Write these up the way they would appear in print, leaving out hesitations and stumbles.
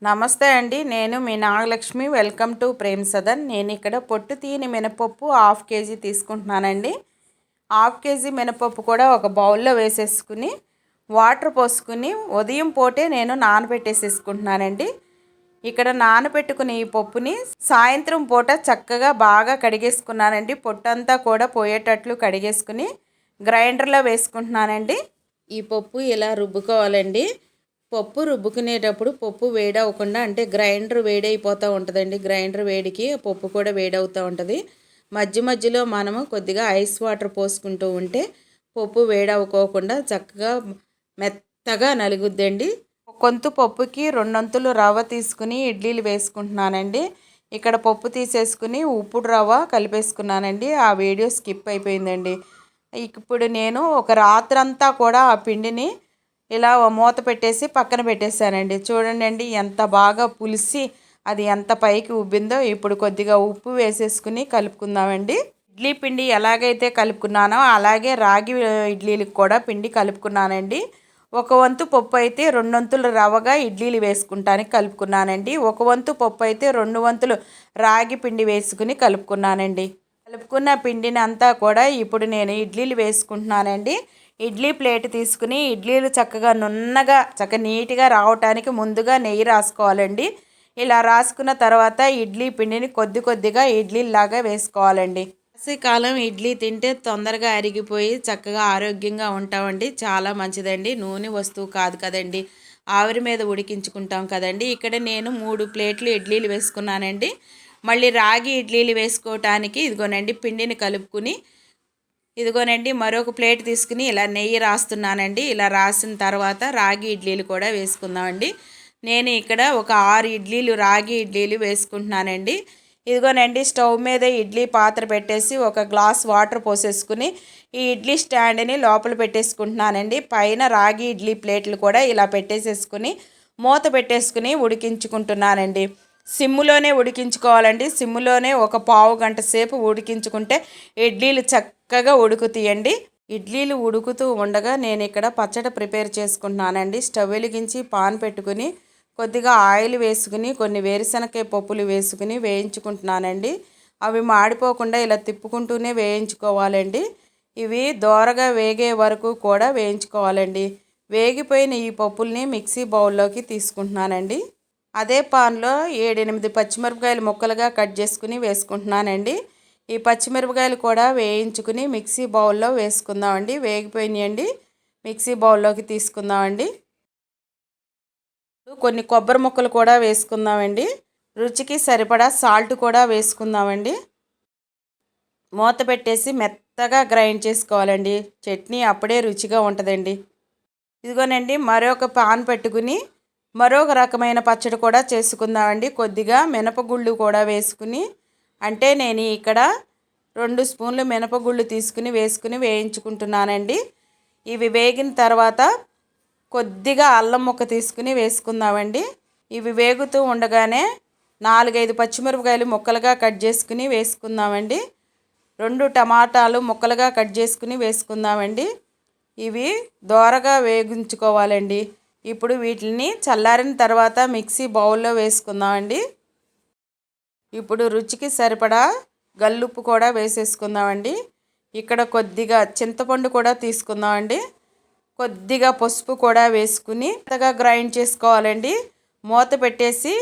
నమస్తే అండి. నేను మీ నాగలక్ష్మి. Welcome to Prem Sadan. నేను ఇక్కడ పొట్టు తీయని మినపప్పు హాఫ్ కేజీ తీసుకుంటున్నానండి. హాఫ్ కేజీ మినపప్పు కూడా ఒక బౌల్లో వేసేసుకుని వాటర్ పోసుకుని ఉదయం పూటే నేను నానబెట్టేసేసుకుంటున్నానండి. ఇక్కడ నానబెట్టుకుని ఈ పప్పుని సాయంత్రం పూట చక్కగా బాగా కడిగేసుకున్నానండి. పొట్టంతా కూడా పోయేటట్లు కడిగేసుకుని గ్రైండర్లో వేసుకుంటున్నానండి. ఈ పప్పు ఇలా రుబ్బుకోవాలండి. పప్పు రుబ్బుకునేటప్పుడు పప్పు వేడవకుండా, అంటే గ్రైండర్ వేడైపోతూ ఉంటుందండి. గ్రైండర్ వేడికి పప్పు కూడా వేడవుతూ ఉంటుంది. మధ్య మధ్యలో మనము కొద్దిగా ఐస్ వాటర్ పోసుకుంటూ ఉంటే పప్పు వేడవుకోకుండా చక్కగా మెత్తగా నలుగుద్దండి. కొంత పప్పుకి రెండొంతులు రవ్వ తీసుకుని ఇడ్లీలు వేసుకుంటున్నానండి. ఇక్కడ పప్పు తీసేసుకుని ఉప్పుడు రవ్వ కలిపేసుకున్నానండి. ఆ వీడియో స్కిప్ అయిపోయిందండి. ఇప్పుడు నేను ఒక రాత్రంతా కూడా ఆ పిండిని ఇలా మూత పెట్టేసి పక్కన పెట్టేశానండి. చూడండి ఎంత బాగా పులిసి అది ఎంత పైకి ఉబ్బిందో. ఇప్పుడు కొద్దిగా ఉప్పు వేసేసుకుని కలుపుకుందామండి. ఇడ్లీ పిండి ఎలాగైతే కలుపుకున్నానో అలాగే రాగి ఇడ్లీలకు కూడా పిండి కలుపుకున్నానండి. ఒక వంతు పప్పు అయితే రెండొంతులు రవ్వగా ఇడ్లీలు వేసుకుంటానికి కలుపుకున్నానండి. ఒక వంతు పప్పు అయితే 2 వంతులు రాగి పిండి వేసుకుని కలుపుకున్నానండి. కలుపుకున్న పిండిని అంతా కూడా ఇప్పుడు నేను ఇడ్లీలు వేసుకుంటున్నానండి. ఇడ్లీ ప్లేట్ తీసుకుని ఇడ్లీలు చక్కగా నున్నగా నీట్గా రావటానికి ముందుగా నెయ్యి రాసుకోవాలండి. ఇలా రాసుకున్న తర్వాత ఇడ్లీ పిండిని కొద్ది కొద్దిగా ఇడ్లీలాగా వేసుకోవాలండి. కాలం ఇడ్లీ తింటే తొందరగా అరిగిపోయి చక్కగా ఆరోగ్యంగా ఉంటామండి. చాలా మంచిదండి. నూనె వస్తువు కాదు కదండి, ఆవిరి మీద ఉడికించుకుంటాం కదండి. ఇక్కడ నేను 3 ప్లేట్లు ఇడ్లీలు వేసుకున్నానండి. మళ్ళీ రాగి ఇడ్లీలు వేసుకోవటానికి ఇదిగోనండి పిండిని కలుపుకుని ఇదిగోనండి మరొక ప్లేట్ తీసుకుని ఇలా నెయ్యి రాస్తున్నానండి. ఇలా రాసిన తర్వాత రాగి ఇడ్లీలు కూడా వేసుకుందామండి. నేను ఇక్కడ ఒక 6 ఇడ్లీలు రాగి ఇడ్లీలు వేసుకుంటున్నానండి. ఇదిగోనండి స్టవ్ మీద ఇడ్లీ పాత్ర పెట్టేసి ఒక గ్లాస్ వాటర్ పోసేసుకుని ఈ ఇడ్లీ స్టాండ్ని లోపల పెట్టేసుకుంటున్నానండి. పైన రాగి ఇడ్లీ ప్లేట్లు కూడా ఇలా పెట్టేసేసుకుని మూత పెట్టేసుకుని ఉడికించుకుంటున్నానండి. సిమ్ములోనే ఉడికించుకోవాలండి. సిమ్ములోనే ఒక పావు గంట సేపు ఉడికించుకుంటే ఇడ్లీలు చక్కగా ఉడుకుతాయండి. ఇడ్లీలు ఉడుకుతూ ఉండగా నేను ఇక్కడ పచ్చడి ప్రిపేర్ చేసుకుంటున్నానండి. స్టవ్ వెలిగించి పాన్ పెట్టుకుని కొద్దిగా ఆయిల్ వేసుకుని కొన్ని వేరుశనగకాయ పప్పులు వేసుకుని వేయించుకుంటున్నానండి. అవి మాడిపోకుండా ఇలా తిప్పుకుంటూనే వేయించుకోవాలండి. ఇవి దోరగా వేగే వరకు కూడా వేయించుకోవాలండి. వేగిపోయిన ఈ పప్పుల్ని మిక్సీ బౌల్లోకి తీసుకుంటున్నానండి. అదే పాన్లో 7-8 పచ్చిమిరపకాయలు ముక్కలుగా కట్ చేసుకుని వేసుకుంటున్నానండి. ఈ పచ్చిమిరపకాయలు కూడా వేయించుకుని మిక్సీ బౌల్లో వేసుకుందామండి. వేగిపోయినాయండి, మిక్సీ బౌల్లోకి తీసుకుందామండి. కొన్ని కొబ్బరి ముక్కలు కూడా వేసుకుందామండి. రుచికి సరిపడా సాల్ట్ కూడా వేసుకుందామండి. మూత పెట్టేసి మెత్తగా గ్రైండ్ చేసుకోవాలండి. చట్నీ అప్పుడే రుచిగా ఉంటుందండి. ఇదిగోనండి మరొక పాన్ పెట్టుకుని మరొక రకమైన పచ్చడి కూడా చేసుకుందామండి. కొద్దిగా మినపగుళ్ళు కూడా వేసుకుని, అంటే నేను ఇక్కడ 2 స్పూన్లు మినపగుళ్ళు తీసుకుని వేసుకుని వేయించుకుంటున్నానండి. ఇవి వేగిన తర్వాత కొద్దిగా అల్లం ముక్క తీసుకుని వేసుకుందామండి. ఇవి వేగుతూ ఉండగానే 4-5 పచ్చిమిరపకాయలు ముక్కలుగా కట్ చేసుకుని వేసుకుందామండి. 2 టమాటాలు ముక్కలుగా కట్ చేసుకుని వేసుకుందామండి. ఇవి దోరగా వేగించుకోవాలండి. ఇప్పుడు వీటిని చల్లారిన తర్వాత మిక్సీ బౌల్లో వేసుకుందామండి. ఇప్పుడు రుచికి సరిపడా గల్లుప్పు కూడా వేసేసుకుందామండి. ఇక్కడ కొద్దిగా చింతపండు కూడా తీసుకుందామండి. కొద్దిగా పసుపు కూడా వేసుకుని మెత్తగా గ్రైండ్ చేసుకోవాలండి. మూత పెట్టేసి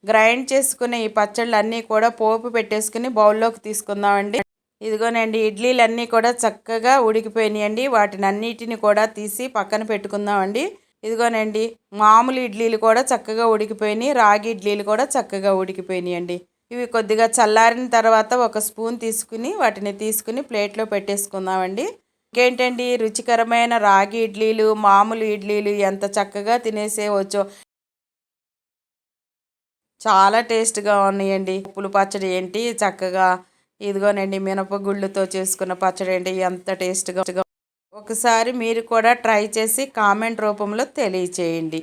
గ్రైండ్ చేసుకునే ఈ పచ్చళ్ళు అన్నీ కూడా పోపు పెట్టేసుకుని బౌల్లోకి తీసుకుందామండి. ఇదిగోనండి ఇడ్లీలన్నీ కూడా చక్కగా ఉడికిపోయినాయండి. వాటిని అన్నిటిని కూడా తీసి పక్కన పెట్టుకుందామండి. ఇదిగోనండి మామూలు ఇడ్లీలు కూడా చక్కగా ఉడికిపోయినాయి, రాగి ఇడ్లీలు కూడా చక్కగా ఉడికిపోయినాయండి. ఇవి కొద్దిగా చల్లారిన తర్వాత ఒక స్పూన్ తీసుకుని వాటిని తీసుకుని ప్లేట్లో పెట్టేసుకుందామండి. ఇంకేంటండి రుచికరమైన రాగి ఇడ్లీలు, మామూలు ఇడ్లీలు ఎంత చక్కగా తినేసేవచ్చో. చాలా టేస్ట్గా ఉన్నాయండి. పప్పుల పచ్చడి ఏంటి చక్కగా, ఇదిగోనండి మినపగుళ్ళతో చేసుకున్న పచ్చడి ఏంటి ఎంత టేస్ట్గా. ఒకసారి మీరు కూడా ట్రై చేసి కామెంట్ రూపంలో తెలియచేయండి.